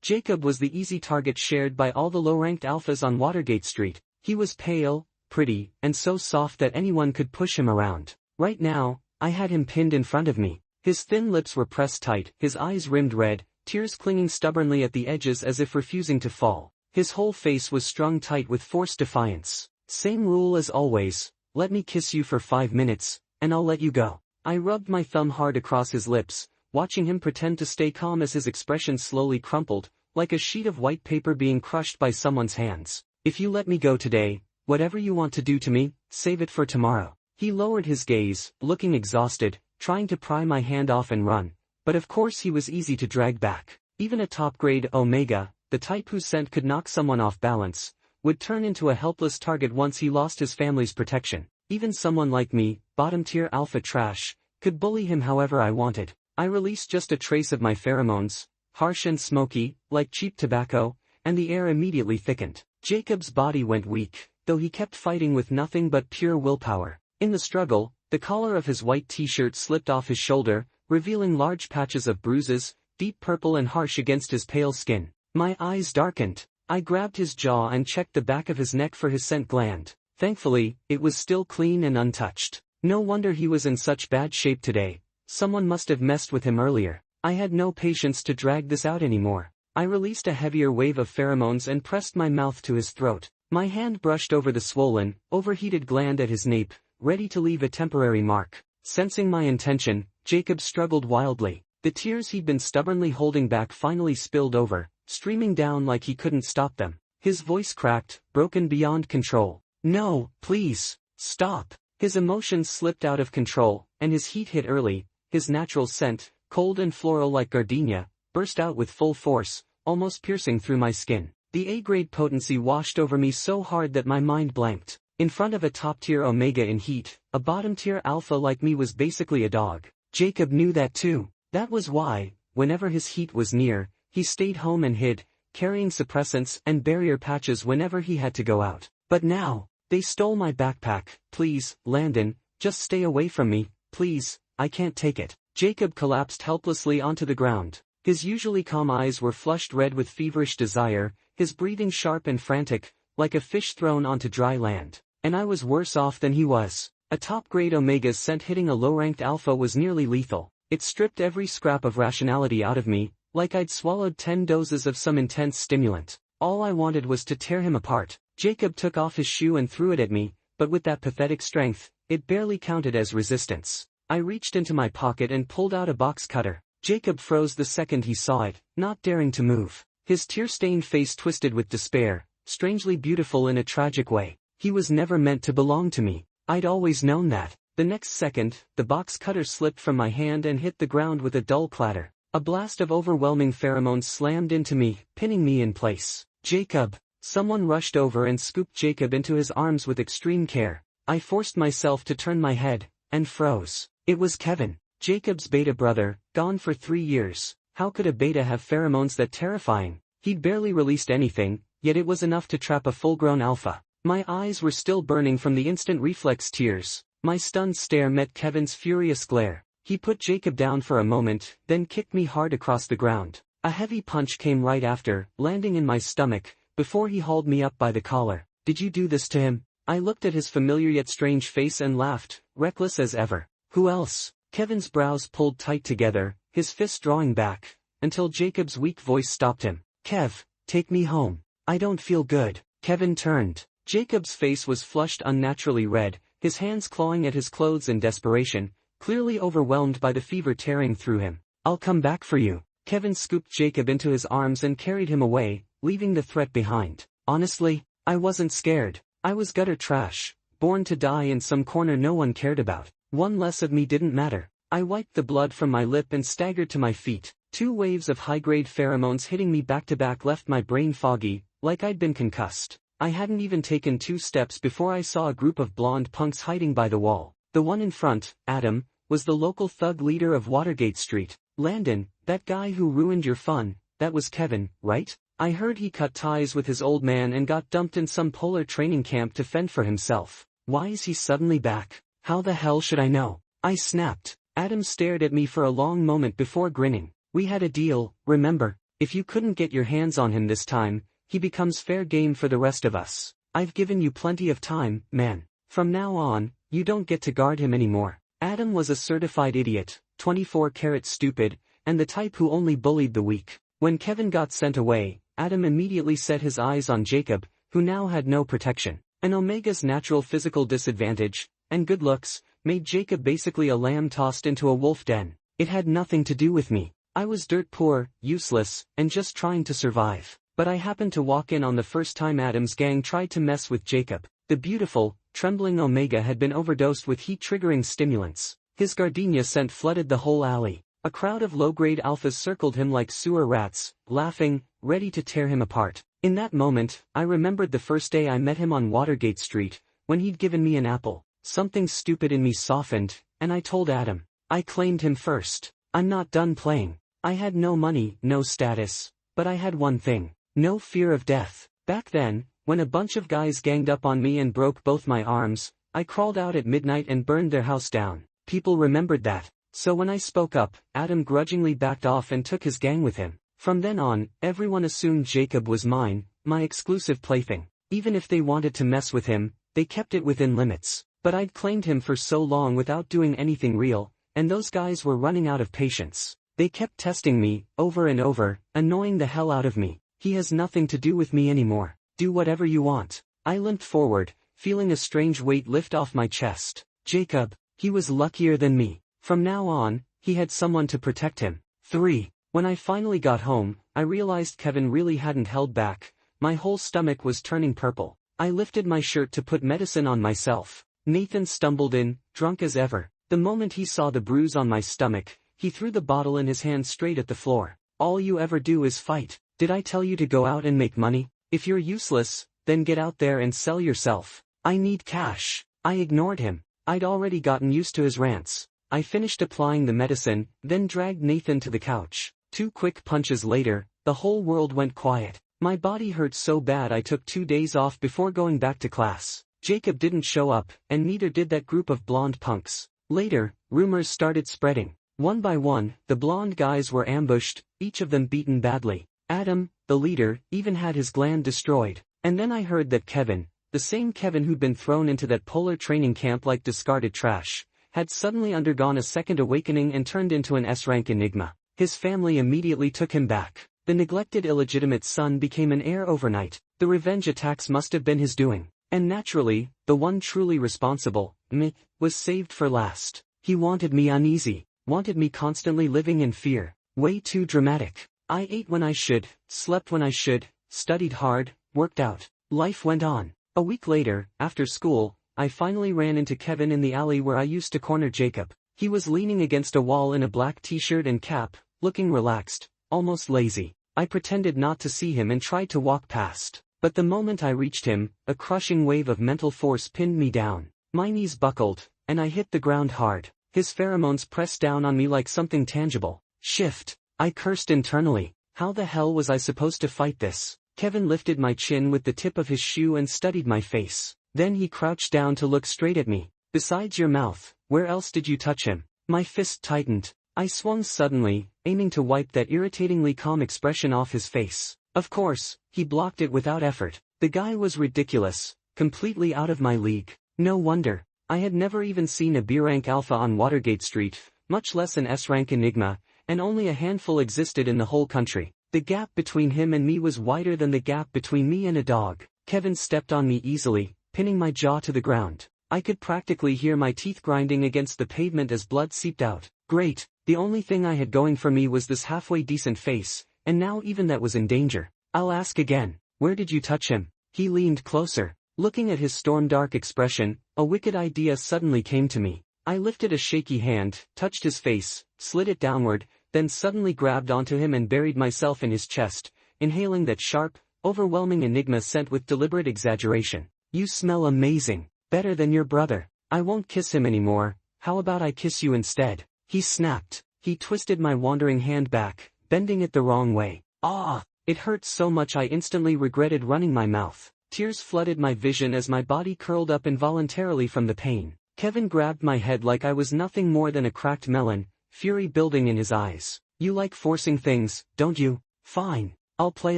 Jacob was the easy target shared by all the low-ranked alphas on Watergate Street. He was pale, pretty, and so soft that anyone could push him around. Right now, I had him pinned in front of me. His thin lips were pressed tight, his eyes rimmed red, tears clinging stubbornly at the edges as if refusing to fall. His whole face was strung tight with forced defiance. Same rule as always, let me kiss you for 5 minutes, and I'll let you go. I rubbed my thumb hard across his lips, watching him pretend to stay calm as his expression slowly crumpled, like a sheet of white paper being crushed by someone's hands. If you let me go today, whatever you want to do to me, save it for tomorrow. He lowered his gaze, looking exhausted, trying to pry my hand off and run, but of course he was easy to drag back. Even a top-grade Omega, the type whose scent could knock someone off balance, would turn into a helpless target once he lost his family's protection. Even someone like me, bottom-tier alpha trash, could bully him however I wanted. I released just a trace of my pheromones, harsh and smoky, like cheap tobacco, and the air immediately thickened. Jacob's body went weak, though he kept fighting with nothing but pure willpower. In the struggle, the collar of his white t-shirt slipped off his shoulder, revealing large patches of bruises, deep purple and harsh against his pale skin. My eyes darkened. I grabbed his jaw and checked the back of his neck for his scent gland. Thankfully, it was still clean and untouched. No wonder he was in such bad shape today. Someone must have messed with him earlier. I had no patience to drag this out anymore. I released a heavier wave of pheromones and pressed my mouth to his throat. My hand brushed over the swollen, overheated gland at his nape, ready to leave a temporary mark. Sensing my intention, Jacob struggled wildly. The tears he'd been stubbornly holding back finally spilled over, streaming down like he couldn't stop them. His voice cracked, broken beyond control. No, please, stop. His emotions slipped out of control, and his heat hit early. His natural scent, cold and floral like gardenia, burst out with full force, almost piercing through my skin. The A-grade potency washed over me so hard that my mind blanked. In front of a top-tier Omega in heat, a bottom-tier alpha like me was basically a dog. Jacob knew that too. That was why, whenever his heat was near, he stayed home and hid, carrying suppressants and barrier patches whenever he had to go out. But now, they stole my backpack. Please, Landon, just stay away from me, please, I can't take it. Jacob collapsed helplessly onto the ground. His usually calm eyes were flushed red with feverish desire, his breathing sharp and frantic, like a fish thrown onto dry land. And I was worse off than he was. A top-grade Omega's scent hitting a low-ranked alpha was nearly lethal. It stripped every scrap of rationality out of me, like I'd swallowed 10 doses of some intense stimulant. All I wanted was to tear him apart. Jacob took off his shoe and threw it at me, but with that pathetic strength, it barely counted as resistance. I reached into my pocket and pulled out a box cutter. Jacob froze the second he saw it, not daring to move. His tear-stained face twisted with despair, strangely beautiful in a tragic way. He was never meant to belong to me. I'd always known that. The next second, the box cutter slipped from my hand and hit the ground with a dull clatter. A blast of overwhelming pheromones slammed into me, pinning me in place. Jacob! Someone rushed over and scooped Jacob into his arms with extreme care. I forced myself to turn my head, and froze. It was Kevin, Jacob's beta brother, gone for 3 years. How could a beta have pheromones that terrifying? He'd barely released anything, yet it was enough to trap a full-grown alpha. My eyes were still burning from the instant reflex tears. My stunned stare met Kevin's furious glare. He put Jacob down for a moment, then kicked me hard across the ground. A heavy punch came right after, landing in my stomach, before he hauled me up by the collar. Did you do this to him? I looked at his familiar yet strange face and laughed, reckless as ever. Who else? Kevin's brows pulled tight together, his fist drawing back, until Jacob's weak voice stopped him. Kev, take me home. I don't feel good. Kevin turned. Jacob's face was flushed unnaturally red, his hands clawing at his clothes in desperation, clearly overwhelmed by the fever tearing through him. I'll come back for you. Kevin scooped Jacob into his arms and carried him away, leaving the threat behind. Honestly, I wasn't scared. I was gutter trash, born to die in some corner no one cared about. One less of me didn't matter. I wiped the blood from my lip and staggered to my feet. 2 waves of high-grade pheromones hitting me back-to-back left my brain foggy, like I'd been concussed. I hadn't even taken 2 steps before I saw a group of blonde punks hiding by the wall. The one in front, Adam, was the local thug leader of Watergate Street. Landon, that guy who ruined your fun, that was Kevin, right? I heard he cut ties with his old man and got dumped in some polar training camp to fend for himself. Why is he suddenly back? How the hell should I know? I snapped. Adam stared at me for a long moment before grinning. We had a deal, remember? If you couldn't get your hands on him this time, he becomes fair game for the rest of us. I've given you plenty of time, man. From now on, you don't get to guard him anymore. Adam was a certified idiot, 24-carat stupid, and the type who only bullied the weak. When Kevin got sent away, Adam immediately set his eyes on Jacob, who now had no protection. And Omega's natural physical disadvantage, and good looks, made Jacob basically a lamb tossed into a wolf den. It had nothing to do with me. I was dirt poor, useless, and just trying to survive. But I happened to walk in on the first time Adam's gang tried to mess with Jacob. The beautiful, trembling Omega had been overdosed with heat-triggering stimulants. His gardenia scent flooded the whole alley. A crowd of low-grade alphas circled him like sewer rats, laughing, ready to tear him apart. In that moment, I remembered the first day I met him on Watergate Street, when he'd given me an apple. Something stupid in me softened, and I told Adam. I claimed him first. I'm not done playing. I had no money, no status, but I had one thing. No fear of death. Back then, when a bunch of guys ganged up on me and broke both my arms, I crawled out at midnight and burned their house down. People remembered that. So when I spoke up, Adam grudgingly backed off and took his gang with him. From then on, everyone assumed Jacob was mine, my exclusive plaything. Even if they wanted to mess with him, they kept it within limits. But I'd claimed him for so long without doing anything real, and those guys were running out of patience. They kept testing me, over and over, annoying the hell out of me. He has nothing to do with me anymore. Do whatever you want. I limped forward, feeling a strange weight lift off my chest. Jacob, he was luckier than me. From now on, he had someone to protect him. 3. When I finally got home, I realized Kevin really hadn't held back. My whole stomach was turning purple. I lifted my shirt to put medicine on myself. Nathan stumbled in, drunk as ever. The moment he saw the bruise on my stomach, he threw the bottle in his hand straight at the floor. All you ever do is fight. Did I tell you to go out and make money? If you're useless, then get out there and sell yourself. I need cash. I ignored him. I'd already gotten used to his rants. I finished applying the medicine, then dragged Nathan to the couch. 2 quick punches later, the whole world went quiet. My body hurt so bad I took 2 days off before going back to class. Jacob didn't show up, and neither did that group of blonde punks. Later, rumors started spreading. One by one, the blonde guys were ambushed, each of them beaten badly. Adam, the leader, even had his gland destroyed. And then I heard that Kevin, the same Kevin who'd been thrown into that polar training camp like discarded trash, had suddenly undergone a second awakening and turned into an S-rank Enigma. His family immediately took him back. The neglected illegitimate son became an heir overnight. The revenge attacks must have been his doing. And naturally, the one truly responsible, me, was saved for last. He wanted me uneasy, wanted me constantly living in fear. Way too dramatic. I ate when I should, slept when I should, studied hard, worked out. Life went on. A week later, after school, I finally ran into Kevin in the alley where I used to corner Jacob. He was leaning against a wall in a black t-shirt and cap, looking relaxed, almost lazy. I pretended not to see him and tried to walk past. But the moment I reached him, a crushing wave of mental force pinned me down. My knees buckled, and I hit the ground hard. His pheromones pressed down on me like something tangible. Shift. I cursed internally. How the hell was I supposed to fight this? Kevin lifted my chin with the tip of his shoe and studied my face. Then he crouched down to look straight at me. Besides your mouth, where else did you touch him? My fist tightened. I swung suddenly, aiming to wipe that irritatingly calm expression off his face. Of course, he blocked it without effort. The guy was ridiculous, completely out of my league. No wonder. I had never even seen a B-rank alpha on Watergate Street, much less an S-rank Enigma, and only a handful existed in the whole country. The gap between him and me was wider than the gap between me and a dog. Kevin stepped on me easily, pinning my jaw to the ground. I could practically hear my teeth grinding against the pavement as blood seeped out. Great, the only thing I had going for me was this halfway decent face, and now even that was in danger. I'll ask again, where did you touch him? He leaned closer. Looking at his storm-dark expression, a wicked idea suddenly came to me. I lifted a shaky hand, touched his face, slid it downward, then suddenly grabbed onto him and buried myself in his chest, inhaling that sharp, overwhelming Enigma scent with deliberate exaggeration. You smell amazing, better than your brother. I won't kiss him anymore, how about I kiss you instead? He snapped. He twisted my wandering hand back, bending it the wrong way. Ah! It hurt so much I instantly regretted running my mouth. Tears flooded my vision as my body curled up involuntarily from the pain. Kevin grabbed my head like I was nothing more than a cracked melon, fury building in his eyes. You like forcing things, don't you? Fine. I'll play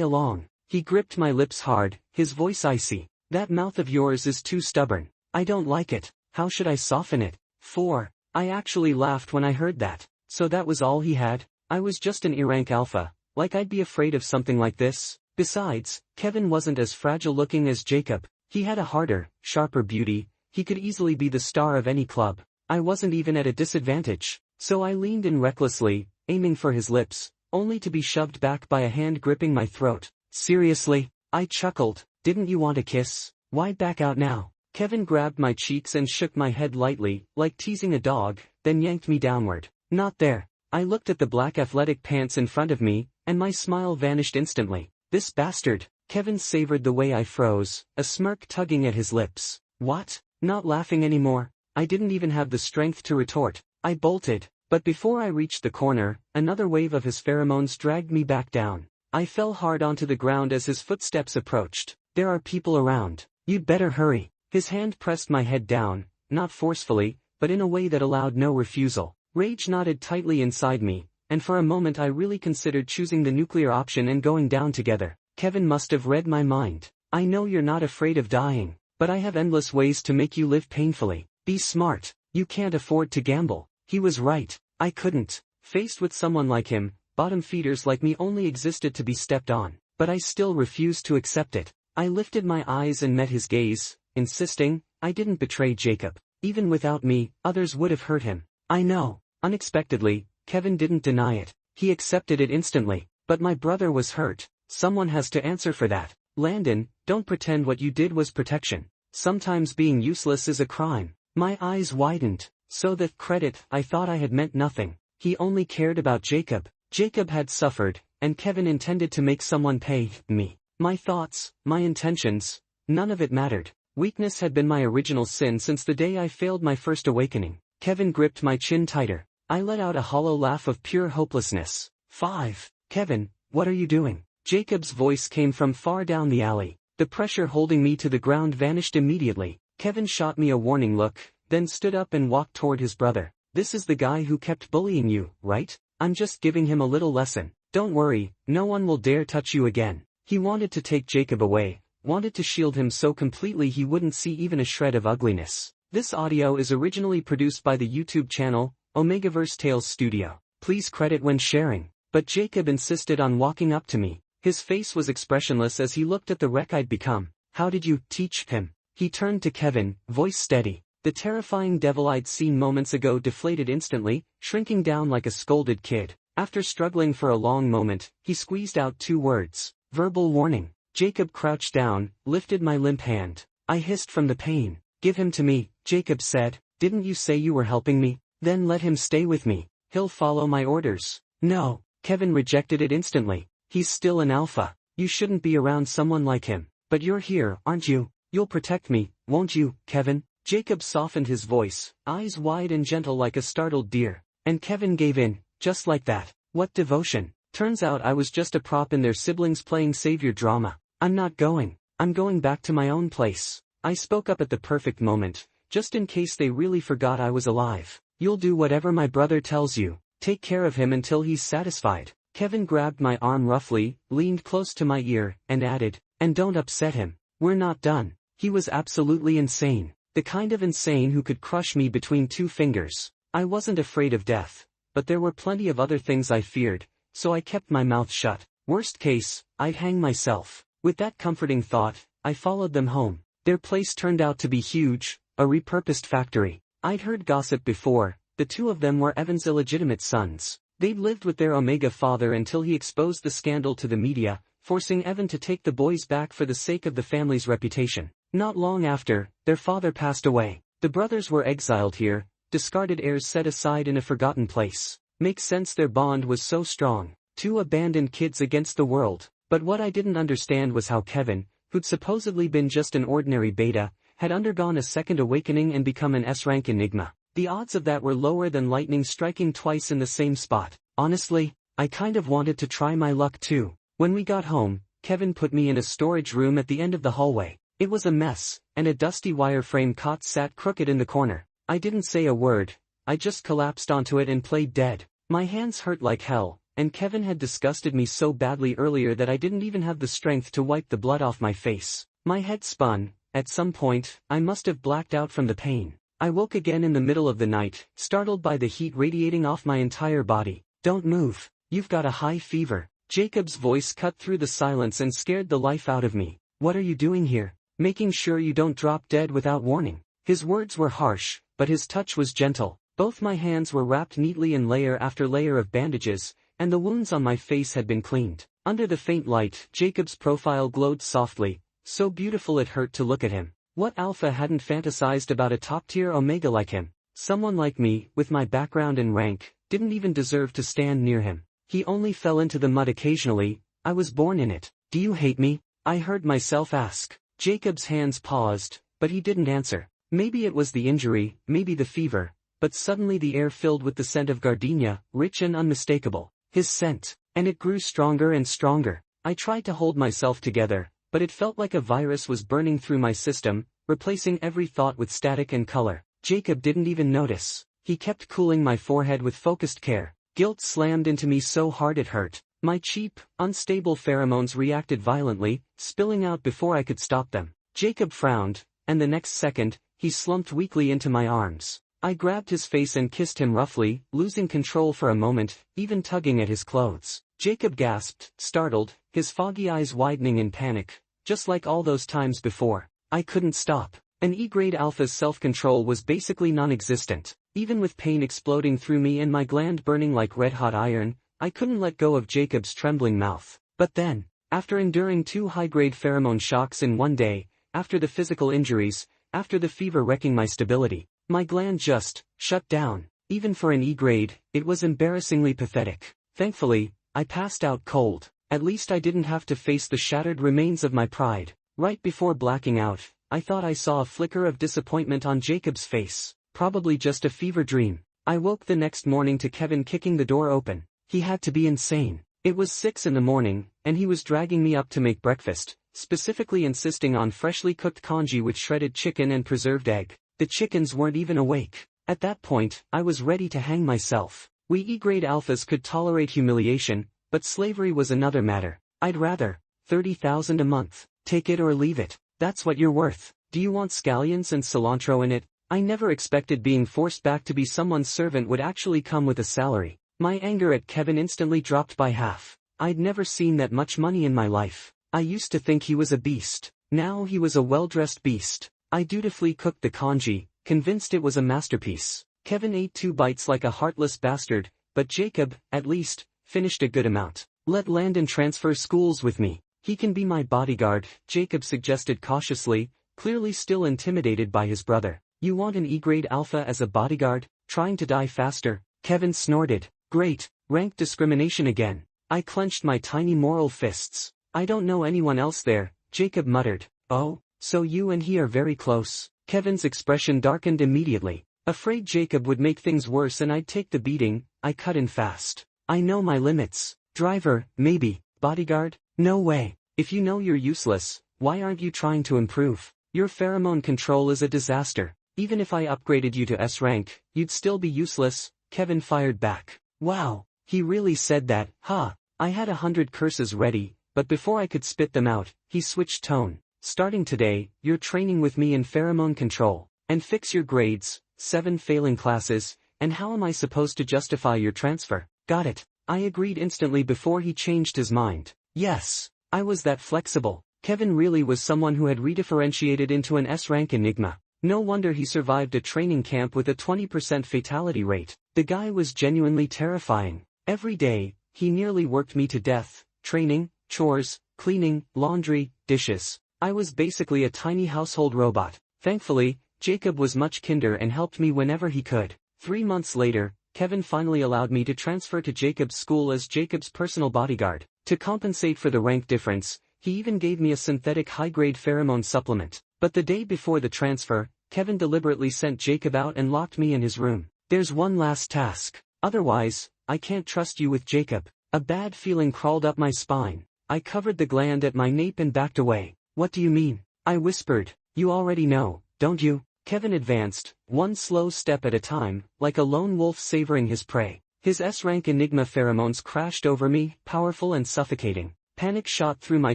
along. He gripped my lips hard, his voice icy. That mouth of yours is too stubborn. I don't like it. How should I soften it? 4. I actually laughed when I heard that. So that was all he had? I was just an E-rank alpha. Like I'd be afraid of something like this? Besides, Kevin wasn't as fragile looking as Jacob. He had a harder, sharper beauty. He could easily be the star of any club. I wasn't even at a disadvantage. So I leaned in recklessly, aiming for his lips, only to be shoved back by a hand gripping my throat. Seriously? I chuckled. Didn't you want a kiss? Why back out now? Kevin grabbed my cheeks and shook my head lightly, like teasing a dog, then yanked me downward. Not there. I looked at the black athletic pants in front of me, and my smile vanished instantly. This bastard. Kevin savored the way I froze, a smirk tugging at his lips. What? Not laughing anymore? I didn't even have the strength to retort. I bolted, but before I reached the corner, another wave of his pheromones dragged me back down. I fell hard onto the ground as his footsteps approached. There are people around. You'd better hurry. His hand pressed my head down, not forcefully, but in a way that allowed no refusal. Rage knotted tightly inside me, and for a moment I really considered choosing the nuclear option and going down together. Kevin must have read my mind. I know you're not afraid of dying, but I have endless ways to make you live painfully. Be smart. You can't afford to gamble. He was right. I couldn't. Faced with someone like him, bottom feeders like me only existed to be stepped on, but I still refused to accept it. I lifted my eyes and met his gaze, insisting, I didn't betray Jacob. Even without me, others would have hurt him. I know. Unexpectedly, Kevin didn't deny it. He accepted it instantly. But my brother was hurt. Someone has to answer for that. Landon, don't pretend what you did was protection. Sometimes being useless is a crime. My eyes widened. So that credit, I thought I had meant nothing. He only cared about Jacob. Jacob had suffered, and Kevin intended to make someone pay me. My thoughts, my intentions, none of it mattered. Weakness had been my original sin since the day I failed my first awakening. Kevin gripped my chin tighter. I let out a hollow laugh of pure hopelessness. 5. Kevin, what are you doing? Jacob's voice came from far down the alley. The pressure holding me to the ground vanished immediately. Kevin shot me a warning look, then stood up and walked toward his brother. This is the guy who kept bullying you, right? I'm just giving him a little lesson. Don't worry, no one will dare touch you again. He wanted to take Jacob away, wanted to shield him so completely he wouldn't see even a shred of ugliness. This audio is originally produced by the YouTube channel, Omegaverse Tales Studio. Please credit when sharing. But Jacob insisted on walking up to me. His face was expressionless as he looked at the wreck I'd become. How did you teach him? He turned to Kevin, voice steady. The terrifying devil I'd seen moments ago deflated instantly, shrinking down like a scolded kid. After struggling for a long moment, he squeezed out 2 words. Verbal warning. Jacob crouched down, lifted my limp hand. I hissed from the pain. Give him to me, Jacob said. Didn't you say you were helping me? Then let him stay with me. He'll follow my orders. No. Kevin rejected it instantly. He's still an alpha. You shouldn't be around someone like him. But you're here, aren't you? You'll protect me, won't you, Kevin? Jacob softened his voice, eyes wide and gentle like a startled deer. And Kevin gave in, just like that. What devotion. Turns out I was just a prop in their siblings playing savior drama. I'm not going. I'm going back to my own place. I spoke up at the perfect moment, just in case they really forgot I was alive. You'll do whatever my brother tells you. Take care of him until he's satisfied. Kevin grabbed my arm roughly, leaned close to my ear, and added, and don't upset him. We're not done. He was absolutely insane. The kind of insane who could crush me between 2 fingers. I wasn't afraid of death, but there were plenty of other things I feared, so I kept my mouth shut. Worst case, I'd hang myself. With that comforting thought, I followed them home. Their place turned out to be huge, a repurposed factory. I'd heard gossip before. The 2 of them were Evan's illegitimate sons. They'd lived with their Omega father until he exposed the scandal to the media, forcing Evan to take the boys back for the sake of the family's reputation. Not long after, their father passed away. The brothers were exiled here, discarded heirs set aside in a forgotten place. Makes sense their bond was so strong. 2 abandoned kids against the world. But what I didn't understand was how Kevin, who'd supposedly been just an ordinary beta, had undergone a second awakening and become an S-rank Enigma. The odds of that were lower than lightning striking twice in the same spot. Honestly, I kind of wanted to try my luck too. When we got home, Kevin put me in a storage room at the end of the hallway. It was a mess, and a dusty wireframe cot sat crooked in the corner. I didn't say a word. I just collapsed onto it and played dead. My hands hurt like hell, and Kevin had disgusted me so badly earlier that I didn't even have the strength to wipe the blood off my face. My head spun. At some point, I must have blacked out from the pain. I woke again in the middle of the night, startled by the heat radiating off my entire body. "Don't move. You've got a high fever." Jacob's voice cut through the silence and scared the life out of me. "What are you doing here? Making sure you don't drop dead without warning." His words were harsh, but his touch was gentle. Both my hands were wrapped neatly in layer after layer of bandages, and the wounds on my face had been cleaned. Under the faint light, Jacob's profile glowed softly, so beautiful it hurt to look at him. What alpha hadn't fantasized about a top-tier Omega like him? Someone like me, with my background and rank, didn't even deserve to stand near him. He only fell into the mud occasionally. I was born in it. "Do you hate me?" I heard myself ask. Jacob's hands paused, but he didn't answer. Maybe it was the injury, maybe the fever, but suddenly the air filled with the scent of gardenia, rich and unmistakable. His scent, and it grew stronger and stronger. I tried to hold myself together, but it felt like a virus was burning through my system, replacing every thought with static and color. Jacob didn't even notice. He kept cooling my forehead with focused care. Guilt slammed into me so hard it hurt. My cheap, unstable pheromones reacted violently, spilling out before I could stop them. Jacob frowned, and the next second, he slumped weakly into my arms. I grabbed his face and kissed him roughly, losing control for a moment, even tugging at his clothes. Jacob gasped, startled, his foggy eyes widening in panic, just like all those times before. I couldn't stop. An E-grade alpha's self-control was basically non-existent. Even with pain exploding through me and my gland burning like red-hot iron, I couldn't let go of Jacob's trembling mouth. But then, after enduring 2 high-grade pheromone shocks in one day, after the physical injuries, after the fever wrecking my stability, my gland just shut down. Even for an E-grade, it was embarrassingly pathetic. Thankfully, I passed out cold. At least I didn't have to face the shattered remains of my pride. Right before blacking out, I thought I saw a flicker of disappointment on Jacob's face. Probably just a fever dream. I woke the next morning to Kevin kicking the door open. He had to be insane. It was 6 in the morning, and he was dragging me up to make breakfast, specifically insisting on freshly cooked congee with shredded chicken and preserved egg. The chickens weren't even awake. At that point, I was ready to hang myself. We E-grade alphas could tolerate humiliation, but slavery was another matter. I'd rather. 30,000 a month. Take it or leave it. That's what you're worth. Do you want scallions and cilantro in it? I never expected being forced back to be someone's servant would actually come with a salary. My anger at Kevin instantly dropped by half. I'd never seen that much money in my life. I used to think he was a beast. Now he was a well-dressed beast. I dutifully cooked the congee, convinced it was a masterpiece. Kevin ate 2 bites like a heartless bastard, but Jacob, at least, finished a good amount. Let Landon transfer schools with me. He can be my bodyguard, Jacob suggested cautiously, clearly still intimidated by his brother. You want an E-grade alpha as a bodyguard, trying to die faster? Kevin snorted. Great, rank discrimination again. I clenched my tiny moral fists. I don't know anyone else there, Jacob muttered. Oh, so you and he are very close. Kevin's expression darkened immediately. Afraid Jacob would make things worse and I'd take the beating, I cut in fast. I know my limits. Driver, maybe. Bodyguard? No way. If you know you're useless, why aren't you trying to improve? Your pheromone control is a disaster. Even if I upgraded you to S rank, you'd still be useless, Kevin fired back. Wow, he really said that, huh? I had 100 curses ready, but before I could spit them out, he switched tone. Starting today, you're training with me in pheromone control. And fix your grades, 7 failing classes, and how am I supposed to justify your transfer? Got it. I agreed instantly before he changed his mind. Yes, I was that flexible. Kevin really was someone who had redifferentiated into an S-rank Enigma. No wonder he survived a training camp with a 20% fatality rate. The guy was genuinely terrifying. Every day, he nearly worked me to death. Training, chores, cleaning, laundry, dishes. I was basically a tiny household robot. Thankfully, Jacob was much kinder and helped me whenever he could. 3 months later, Kevin finally allowed me to transfer to Jacob's school as Jacob's personal bodyguard. To compensate for the rank difference, he even gave me a synthetic high-grade pheromone supplement. But the day before the transfer, Kevin deliberately sent Jacob out and locked me in his room. There's one last task. Otherwise, I can't trust you with Jacob. A bad feeling crawled up my spine. I covered the gland at my nape and backed away. What do you mean? I whispered. You already know, don't you? Kevin advanced, one slow step at a time, like a lone wolf savoring his prey. His S-rank Enigma pheromones crashed over me, powerful and suffocating. Panic shot through my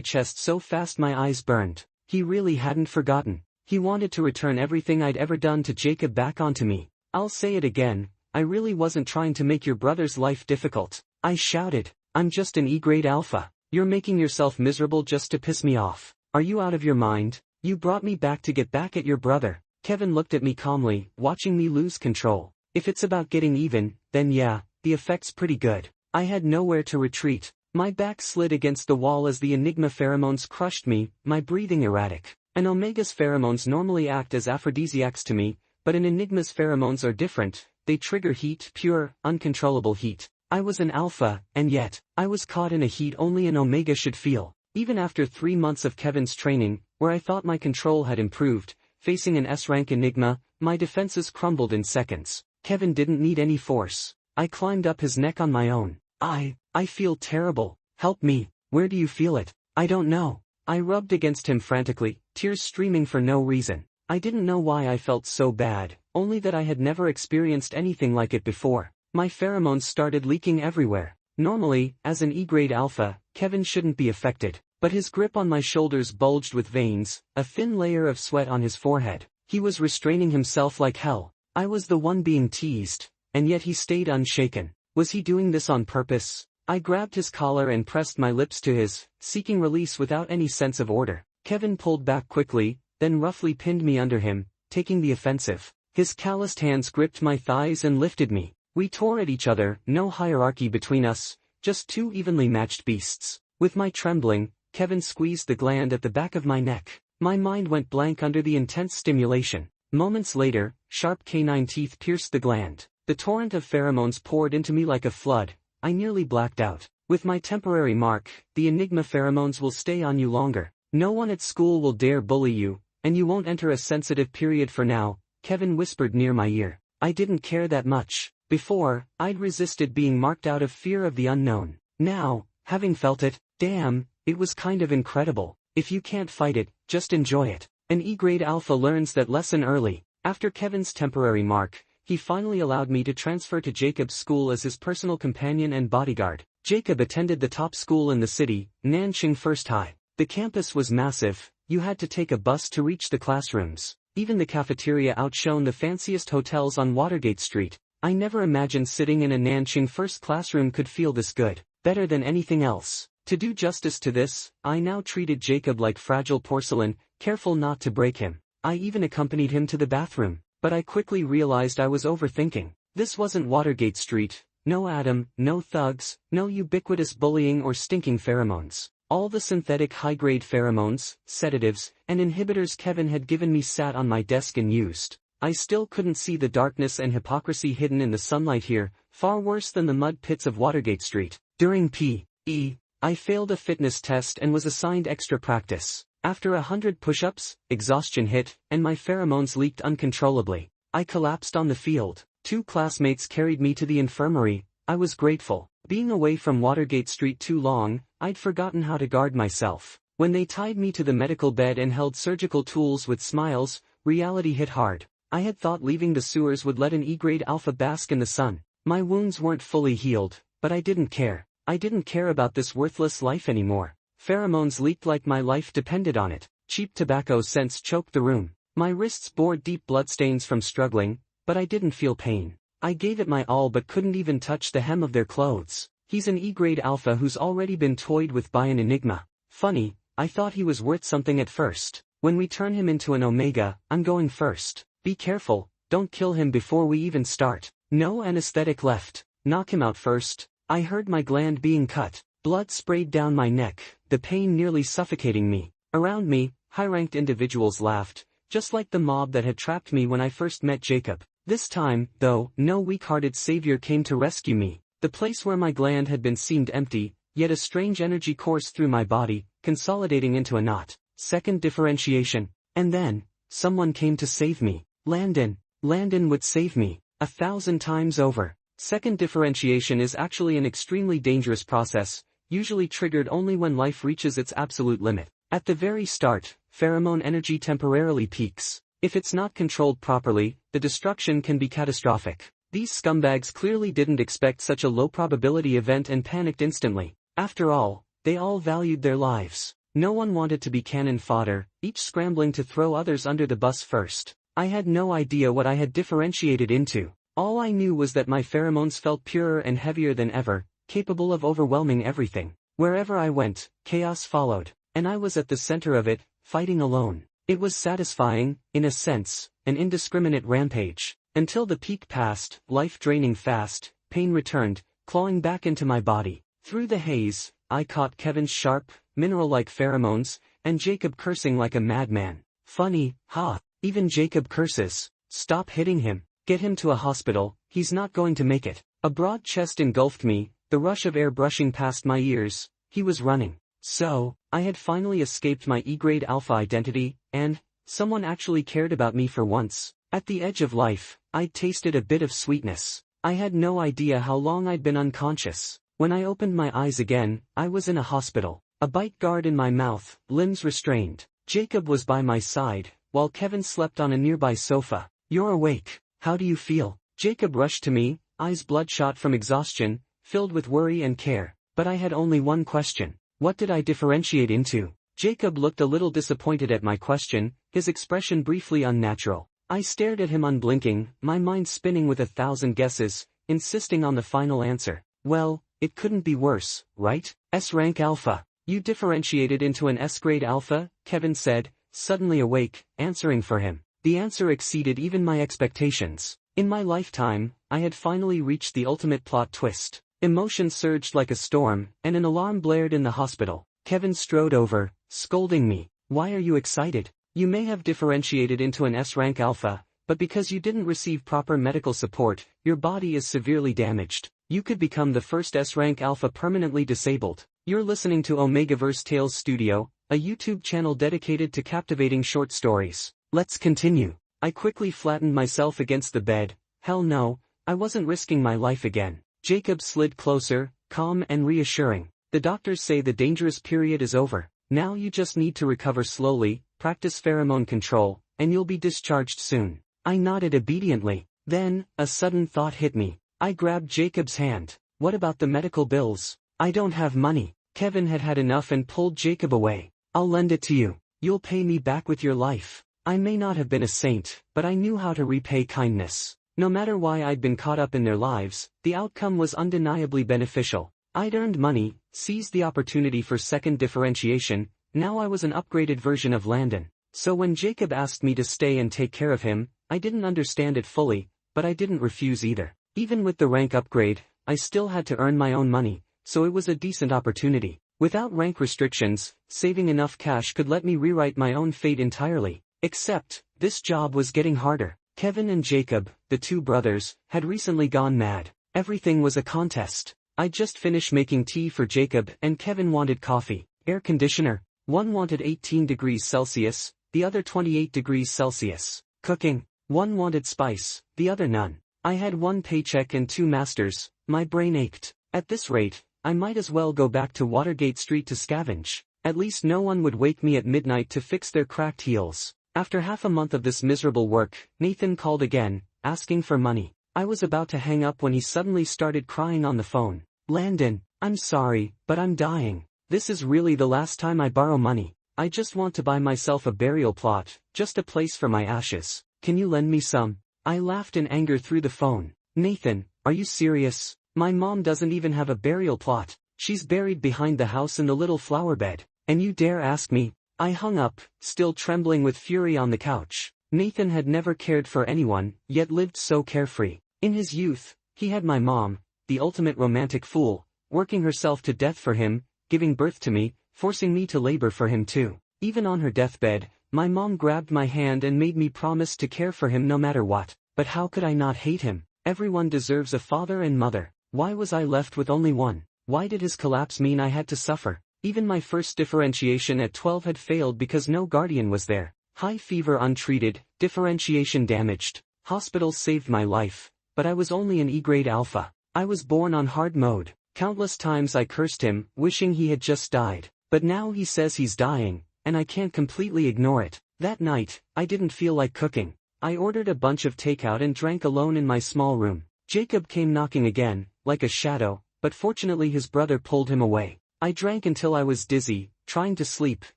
chest so fast my eyes burned. He really hadn't forgotten. He wanted to return everything I'd ever done to Jacob back onto me. I'll say it again, I really wasn't trying to make your brother's life difficult. I shouted. I'm just an E-grade alpha. You're making yourself miserable just to piss me off. Are you out of your mind? You brought me back to get back at your brother. Kevin looked at me calmly, watching me lose control. If it's about getting even, then yeah, the effect's pretty good. I had nowhere to retreat. My back slid against the wall as the Enigma pheromones crushed me, my breathing erratic. An Omega's pheromones normally act as aphrodisiacs to me, but an Enigma's pheromones are different. They trigger heat, pure, uncontrollable heat. I was an alpha, and yet, I was caught in a heat only an Omega should feel. Even after 3 months of Kevin's training, where I thought my control had improved, facing an S-rank Enigma, my defenses crumbled in seconds. Kevin didn't need any force. I climbed up his neck on my own. I feel terrible. Help me. Where do you feel it? I don't know. I rubbed against him frantically, tears streaming for no reason. I didn't know why I felt so bad, only that I had never experienced anything like it before. My pheromones started leaking everywhere. Normally, as an E-grade alpha, Kevin shouldn't be affected, but his grip on my shoulders bulged with veins, a thin layer of sweat on his forehead. He was restraining himself like hell. I was the one being teased, and yet he stayed unshaken. Was he doing this on purpose? I grabbed his collar and pressed my lips to his, seeking release without any sense of order. Kevin pulled back quickly, then roughly pinned me under him, taking the offensive. His calloused hands gripped my thighs and lifted me. We tore at each other, no hierarchy between us, just two evenly matched beasts. With my trembling, Kevin squeezed the gland at the back of my neck. My mind went blank under the intense stimulation. Moments later, sharp canine teeth pierced the gland. The torrent of pheromones poured into me like a flood. I nearly blacked out. With my temporary mark, the Enigma pheromones will stay on you longer. No one at school will dare bully you, and you won't enter a sensitive period for now, Kevin whispered near my ear. I didn't care that much. Before, I'd resisted being marked out of fear of the unknown. Now, having felt it, damn, it was kind of incredible. If you can't fight it, just enjoy it. An E-grade alpha learns that lesson early. After Kevin's temporary mark, he finally allowed me to transfer to Jacob's school as his personal companion and bodyguard. Jacob attended the top school in the city, Nanxing First High. The campus was massive. You had to take a bus to reach the classrooms. Even the cafeteria outshone the fanciest hotels on Watergate Street. I never imagined sitting in a Nanxing First classroom could feel this good, better than anything else. To do justice to this, I now treated Jacob like fragile porcelain, careful not to break him. I even accompanied him to the bathroom. But I quickly realized I was overthinking. This wasn't Watergate Street. No Adam, no thugs, no ubiquitous bullying or stinking pheromones. All the synthetic high-grade pheromones, sedatives, and inhibitors Kevin had given me sat on my desk and used. I still couldn't see the darkness and hypocrisy hidden in the sunlight here, far worse than the mud pits of Watergate Street. During P.E., I failed a fitness test and was assigned extra practice. After 100 push-ups, exhaustion hit, and my pheromones leaked uncontrollably. I collapsed on the field. 2 classmates carried me to the infirmary. I was grateful. Being away from Watergate Street too long, I'd forgotten how to guard myself. When they tied me to the medical bed and held surgical tools with smiles, reality hit hard. I had thought leaving the sewers would let an E-grade alpha bask in the sun. My wounds weren't fully healed, but I didn't care. I didn't care about this worthless life anymore. Pheromones leaked like my life depended on it. Cheap tobacco scents choked the room. My wrists bore deep bloodstains from struggling, but I didn't feel pain. I gave it my all but couldn't even touch the hem of their clothes. He's an E-grade alpha who's already been toyed with by an Enigma. Funny, I thought he was worth something at first. When we turn him into an Omega, I'm going first. Be careful, don't kill him before we even start. No anesthetic left. Knock him out first. I heard my gland being cut. Blood sprayed down my neck, the pain nearly suffocating me. Around me, high-ranked individuals laughed, just like the mob that had trapped me when I first met Jacob. This time, though, no weak-hearted savior came to rescue me. The place where my gland had been seemed empty, yet a strange energy coursed through my body, consolidating into a knot. Second differentiation. And then, someone came to save me. Landon. Landon would save me. 1,000 times over. Second differentiation is actually an extremely dangerous process, usually triggered only when life reaches its absolute limit. At the very start, pheromone energy temporarily peaks. If it's not controlled properly, the destruction can be catastrophic. These scumbags clearly didn't expect such a low-probability event and panicked instantly. After all, they all valued their lives. No one wanted to be cannon fodder, each scrambling to throw others under the bus first. I had no idea what I had differentiated into. All I knew was that my pheromones felt purer and heavier than ever, capable of overwhelming everything. Wherever I went, chaos followed, and I was at the center of it, fighting alone. It was satisfying, in a sense, an indiscriminate rampage. Until the peak passed, life draining fast, pain returned, clawing back into my body. Through the haze, I caught Kevin's sharp, mineral-like pheromones, and Jacob cursing like a madman. Funny, ha, even Jacob curses. Stop hitting him, get him to a hospital, he's not going to make it. A broad chest engulfed me, the rush of air brushing past my ears. He was running. So, I had finally escaped my E-grade alpha identity, and someone actually cared about me for once. At the edge of life, I'd tasted a bit of sweetness. I had no idea how long I'd been unconscious. When I opened my eyes again, I was in a hospital. A bite guard in my mouth, limbs restrained. Jacob was by my side, while Kevin slept on a nearby sofa. You're awake. How do you feel? Jacob rushed to me, eyes bloodshot from exhaustion, filled with worry and care. But I had only one question. What did I differentiate into? Jacob looked a little disappointed at my question, his expression briefly unnatural. I stared at him unblinking, my mind spinning with 1,000 guesses, insisting on the final answer. Well, it couldn't be worse, right? S-rank alpha. You differentiated into an S-grade alpha, Kevin said, suddenly awake, answering for him. The answer exceeded even my expectations. In my lifetime, I had finally reached the ultimate plot twist. Emotion surged like a storm, and an alarm blared in the hospital. Kevin strode over, scolding me. Why are you excited? You may have differentiated into an S-rank alpha, but because you didn't receive proper medical support, your body is severely damaged. You could become the first S-rank alpha permanently disabled. You're listening to Omegaverse Tales Studio, a YouTube channel dedicated to captivating short stories. Let's continue. I quickly flattened myself against the bed. Hell no, I wasn't risking my life again. Jacob slid closer, calm and reassuring. The doctors say the dangerous period is over. Now you just need to recover slowly, practice pheromone control, and you'll be discharged soon. I nodded obediently. Then, a sudden thought hit me. I grabbed Jacob's hand. What about the medical bills? I don't have money. Kevin had had enough and pulled Jacob away. I'll lend it to you. You'll pay me back with your life. I may not have been a saint, but I knew how to repay kindness. No matter why I'd been caught up in their lives, the outcome was undeniably beneficial. I'd earned money, seized the opportunity for second differentiation, now I was an upgraded version of Landon. So when Jacob asked me to stay and take care of him, I didn't understand it fully, but I didn't refuse either. Even with the rank upgrade, I still had to earn my own money, so it was a decent opportunity. Without rank restrictions, saving enough cash could let me rewrite my own fate entirely. Except, this job was getting harder. Kevin and Jacob, the two brothers, had recently gone mad. Everything was a contest. I'd just finished making tea for Jacob and Kevin wanted coffee. Air conditioner. One wanted 18 degrees Celsius, the other 28 degrees Celsius. Cooking. One wanted spice, the other none. I had one paycheck and two masters, my brain ached. At this rate, I might as well go back to Watergate Street to scavenge. At least no one would wake me at midnight to fix their cracked heels. After half a month of this miserable work, Nathan called again, asking for money. I was about to hang up when he suddenly started crying on the phone. Landon, I'm sorry, but I'm dying. This is really the last time I borrow money. I just want to buy myself a burial plot, just a place for my ashes. Can you lend me some? I laughed in anger through the phone. Nathan, are you serious? My mom doesn't even have a burial plot. She's buried behind the house in the little flower bed. And you dare ask me? I hung up, still trembling with fury on the couch. Nathan had never cared for anyone, yet lived so carefree. In his youth, he had my mom, the ultimate romantic fool, working herself to death for him, giving birth to me, forcing me to labor for him too. Even on her deathbed, my mom grabbed my hand and made me promise to care for him no matter what. But how could I not hate him? Everyone deserves a father and mother. Why was I left with only one? Why did his collapse mean I had to suffer? Even my first differentiation at 12 had failed because no guardian was there. High fever untreated, differentiation damaged. Hospitals saved my life, but I was only an E-grade alpha. I was born on hard mode. Countless times I cursed him, wishing he had just died. But now he says he's dying, and I can't completely ignore it. That night, I didn't feel like cooking. I ordered a bunch of takeout and drank alone in my small room. Jacob came knocking again, like a shadow, but fortunately his brother pulled him away. I drank until I was dizzy, trying to sleep,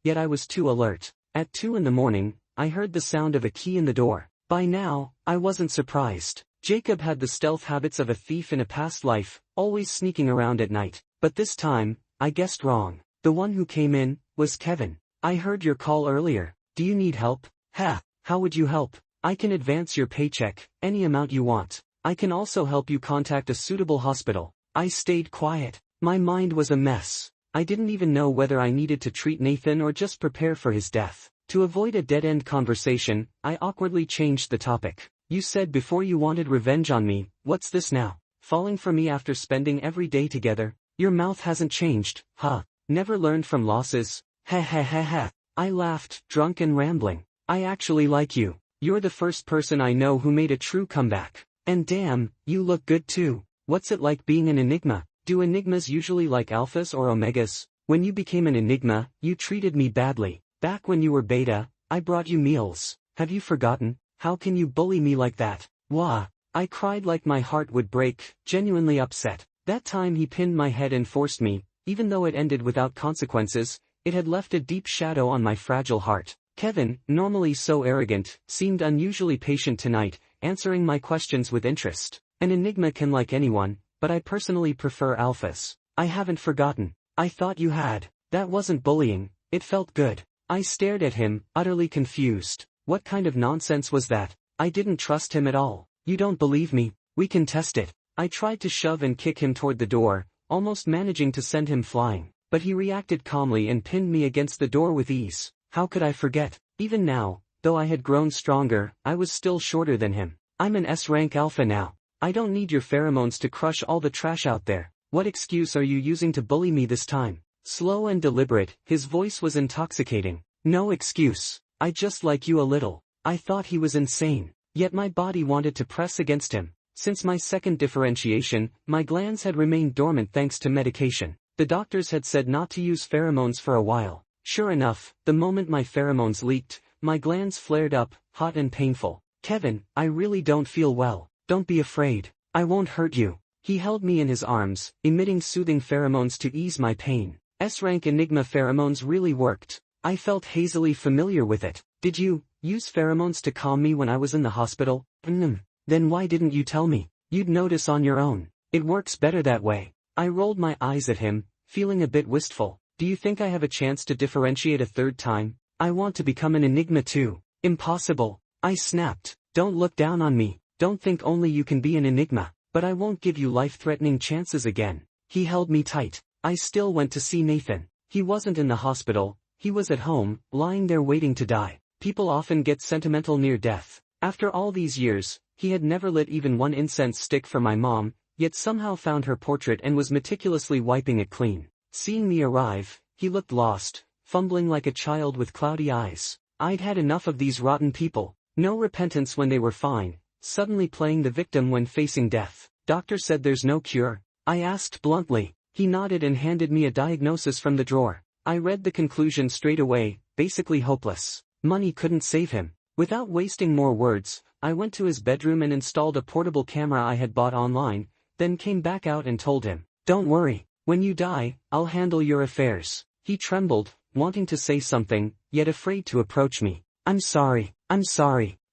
yet I was too alert. At 2 in the morning, I heard the sound of a key in the door. By now, I wasn't surprised. Jacob had the stealth habits of a thief in a past life, always sneaking around at night. But this time, I guessed wrong. The one who came in was Kevin. I heard your call earlier. Do you need help? Ha! How would you help? I can advance your paycheck, any amount you want. I can also help you contact a suitable hospital. I stayed quiet. My mind was a mess. I didn't even know whether I needed to treat Nathan or just prepare for his death. To avoid a dead-end conversation, I awkwardly changed the topic. You said before you wanted revenge on me. What's this now? Falling for me after spending every day together? Your mouth hasn't changed, huh? Never learned from losses? Ha ha ha ha. I laughed, drunk and rambling. I actually like you. You're the first person I know who made a true comeback. And damn, you look good too. What's it like being an Enigma? Do Enigmas usually like alphas or omegas? When you became an Enigma, you treated me badly. Back when you were beta, I brought you meals. Have you forgotten? How can you bully me like that? Wah! I cried like my heart would break, genuinely upset. That time he pinned my head and forced me, even though it ended without consequences, it had left a deep shadow on my fragile heart. Kevin, normally so arrogant, seemed unusually patient tonight, answering my questions with interest. An Enigma can like anyone, but I personally prefer alphas. I haven't forgotten. I thought you had. That wasn't bullying, it felt good. I stared at him, utterly confused. What kind of nonsense was that? I didn't trust him at all. You don't believe me? We can test it. I tried to shove and kick him toward the door, almost managing to send him flying. But he reacted calmly and pinned me against the door with ease. How could I forget? Even now, though I had grown stronger, I was still shorter than him. I'm an S-rank alpha now. I don't need your pheromones to crush all the trash out there. What excuse are you using to bully me this time? Slow and deliberate, his voice was intoxicating. No excuse. I just like you a little. I thought he was insane. Yet my body wanted to press against him. Since my second differentiation, my glands had remained dormant thanks to medication. The doctors had said not to use pheromones for a while. Sure enough, the moment my pheromones leaked, my glands flared up, hot and painful. Kevin, I really don't feel well. Don't be afraid. I won't hurt you. He held me in his arms, emitting soothing pheromones to ease my pain. S-rank Enigma pheromones really worked. I felt hazily familiar with it. Did you use pheromones to calm me when I was in the hospital? Then why didn't you tell me? You'd notice on your own. It works better that way. I rolled my eyes at him, feeling a bit wistful. Do you think I have a chance to differentiate a third time? I want to become an Enigma too. Impossible. I snapped. Don't look down on me. Don't think only you can be an Enigma. But I won't give you life-threatening chances again. He held me tight. I still went to see Nathan. He wasn't in the hospital. He was at home, lying there waiting to die. People often get sentimental near death. After all these years, he had never lit even one incense stick for my mom, yet somehow found her portrait and was meticulously wiping it clean. Seeing me arrive, he looked lost, fumbling like a child with cloudy eyes. I'd had enough of these rotten people. No repentance when they were fine, suddenly playing the victim when facing death. Doctor said there's no cure. I asked bluntly. He nodded and handed me a diagnosis from the drawer. I read the conclusion straight away, basically hopeless. Money couldn't save him. Without wasting more words, I went to his bedroom and installed a portable camera I had bought online, then came back out and told him, "Don't worry, when you die, I'll handle your affairs." He trembled, wanting to say something, yet afraid to approach me. I'm sorry.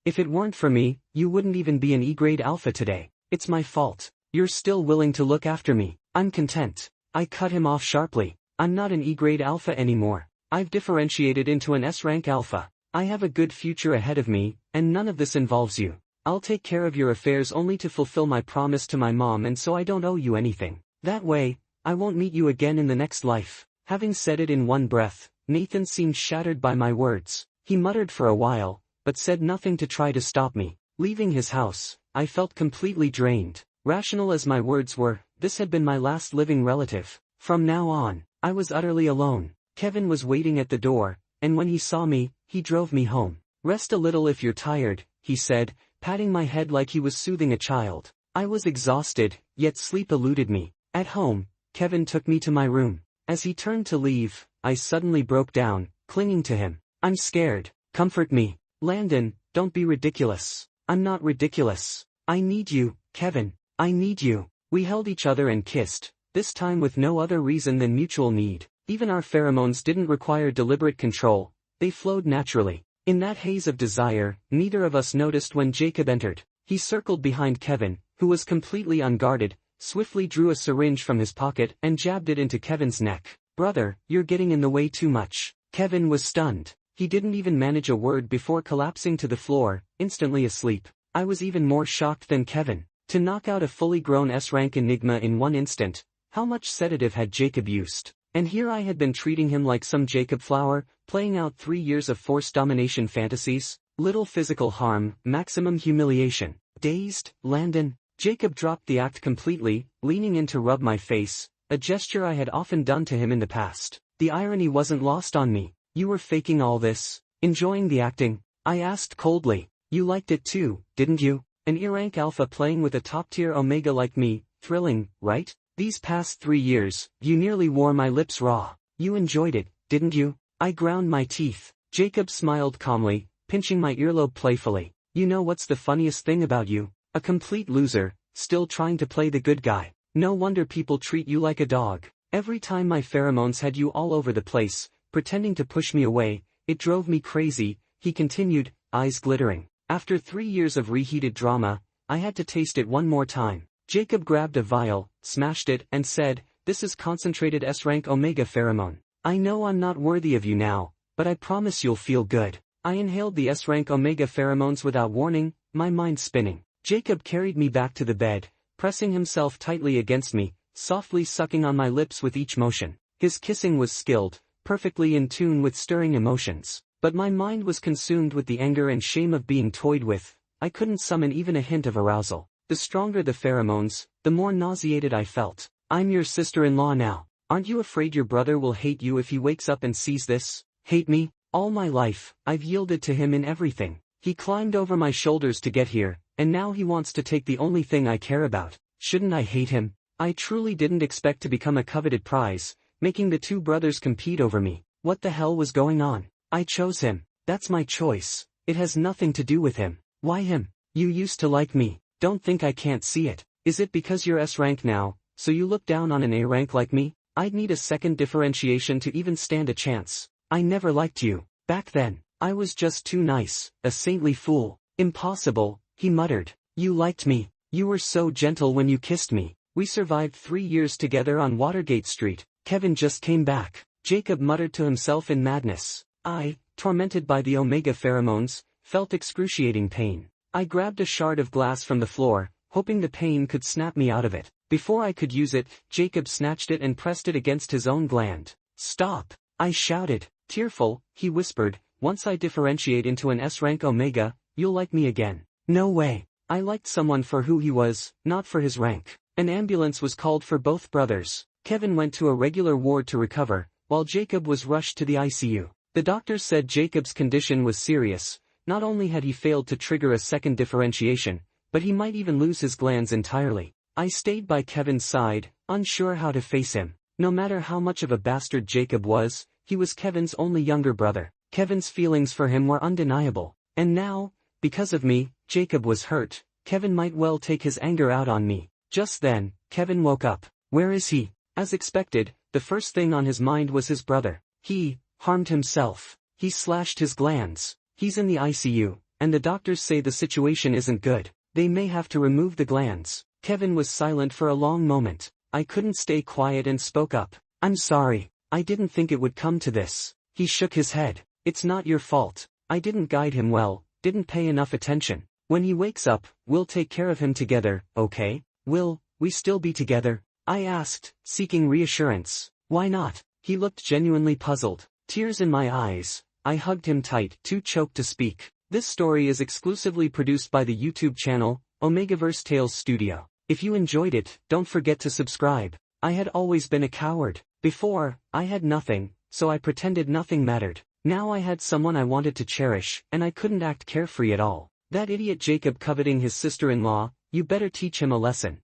If it weren't for me, you wouldn't even be an E-grade alpha today. It's my fault. You're still willing to look after me. I'm content." I cut him off sharply. I'm not an E-grade alpha anymore. I've differentiated into an S-rank alpha. I have a good future ahead of me, and none of this involves you. I'll take care of your affairs only to fulfill my promise to my mom, and so I don't owe you anything. That way, I won't meet you again in the next life. Having said it in one breath, Nathan seemed shattered by my words. He muttered for a while, but said nothing to try to stop me. Leaving his house, I felt completely drained. Rational as my words were, this had been my last living relative. From now on, I was utterly alone. Kevin was waiting at the door, and when he saw me, he drove me home. "Rest a little if you're tired," he said, patting my head like he was soothing a child. I was exhausted, yet sleep eluded me. At home, Kevin took me to my room. As he turned to leave, I suddenly broke down, clinging to him. "I'm scared. Comfort me." "Landon, don't be ridiculous." "I'm not ridiculous. I need you, Kevin." I need you. We held each other and kissed, this time with no other reason than mutual need. Even our pheromones didn't require deliberate control, they flowed naturally. In that haze of desire, neither of us noticed when Jacob entered. He circled behind Kevin, who was completely unguarded, swiftly drew a syringe from his pocket and jabbed it into Kevin's neck. "Brother, you're getting in the way too much." Kevin was stunned. He didn't even manage a word before collapsing to the floor, instantly asleep. I was even more shocked than Kevin. To knock out a fully grown S-rank Enigma in one instant, how much sedative had Jacob used? And here I had been treating him like some Jacob flower, playing out 3 years of forced domination fantasies. Little physical harm, maximum humiliation. Dazed, Landon. Jacob dropped the act completely, leaning in to rub my face, a gesture I had often done to him in the past. The irony wasn't lost on me. "You were faking all this, enjoying the acting?" I asked coldly. "You liked it too, didn't you? An E-rank alpha playing with a top-tier Omega like me, thrilling, right? These past 3 years, you nearly wore my lips raw. You enjoyed it, didn't you?" I ground my teeth. Jacob smiled calmly, pinching my earlobe playfully. "You know what's the funniest thing about you? A complete loser, still trying to play the good guy. No wonder people treat you like a dog. Every time my pheromones had you all over the place, pretending to push me away, it drove me crazy," he continued, eyes glittering. "After 3 years of reheated drama, I had to taste it one more time." Jacob grabbed a vial, smashed it, and said, "This is concentrated S-rank Omega pheromone. I know I'm not worthy of you now, but I promise you'll feel good." I inhaled the S-rank Omega pheromones without warning, my mind spinning. Jacob carried me back to the bed, pressing himself tightly against me, softly sucking on my lips with each motion. His kissing was skilled, perfectly in tune with stirring emotions. But my mind was consumed with the anger and shame of being toyed with. I couldn't summon even a hint of arousal. The stronger the pheromones, the more nauseated I felt. "I'm your sister-in-law now. Aren't you afraid your brother will hate you if he wakes up and sees this?" "Hate me? All my life, I've yielded to him in everything. He climbed over my shoulders to get here, and now he wants to take the only thing I care about. Shouldn't I hate him?" I truly didn't expect to become a coveted prize, making the 2 brothers compete over me. What the hell was going on? I chose him. That's my choice. It has nothing to do with him. Why him? You used to like me. Don't think I can't see it. Is it because you're S-rank now, so you look down on an A-rank like me? I'd need a second differentiation to even stand a chance. I never liked you. Back then, I was just too nice, a saintly fool. "Impossible," he muttered. "You liked me. You were so gentle when you kissed me. We survived 3 years together on Watergate Street. Kevin just came back." Jacob muttered to himself in madness. I, tormented by the Omega pheromones, felt excruciating pain. I grabbed a shard of glass from the floor, hoping the pain could snap me out of it. Before I could use it, Jacob snatched it and pressed it against his own gland. "Stop!" I shouted. Tearful, he whispered, "Once I differentiate into an S-rank Omega, you'll like me again." No way. I liked someone for who he was, not for his rank. An ambulance was called for both brothers. Kevin went to a regular ward to recover, while Jacob was rushed to the ICU. The doctors said Jacob's condition was serious. Not only had he failed to trigger a second differentiation, but he might even lose his glands entirely. I stayed by Kevin's side, unsure how to face him. No matter how much of a bastard Jacob was, he was Kevin's only younger brother. Kevin's feelings for him were undeniable. And now, because of me, Jacob was hurt. Kevin might well take his anger out on me. Just then, Kevin woke up. Where is he? As expected, the first thing on his mind was his brother. He harmed himself. He slashed his glands. He's in the ICU, and the doctors say the situation isn't good. They may have to remove the glands. Kevin was silent for a long moment. I couldn't stay quiet and spoke up. "I'm sorry. I didn't think it would come to this." He shook his head. "It's not your fault. I didn't guide him well, didn't pay enough attention. When he wakes up, we'll take care of him together, okay? Will we still be together?" I asked, seeking reassurance. "Why not?" He looked genuinely puzzled. Tears in my eyes. I hugged him tight, too choked to speak. This story is exclusively produced by the YouTube channel, Omegaverse Tales Studio. If you enjoyed it, don't forget to subscribe. I had always been a coward. Before, I had nothing, so I pretended nothing mattered. Now I had someone I wanted to cherish, and I couldn't act carefree at all. That idiot Jacob coveting his sister-in-law, you better teach him a lesson.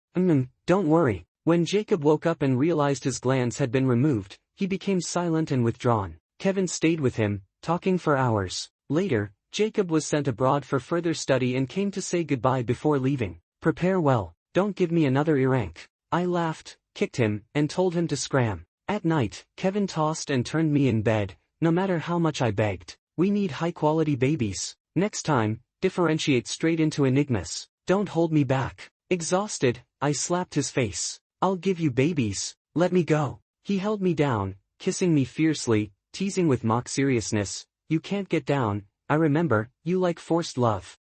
Don't worry. When Jacob woke up and realized his glands had been removed, he became silent and withdrawn. Kevin stayed with him, talking for hours. Later, Jacob was sent abroad for further study and came to say goodbye before leaving. "Prepare well. don't give me another earrank. I laughed, kicked him, and told him to scram. At night, Kevin tossed and turned me in bed, no matter how much I begged. We need high-quality babies. Next time, differentiate straight into Enigmas. Don't hold me back. Exhausted, I slapped his face. I'll give you babies. Let me go. He held me down, kissing me fiercely, teasing with mock seriousness. You can't get down. I remember, you like forced love.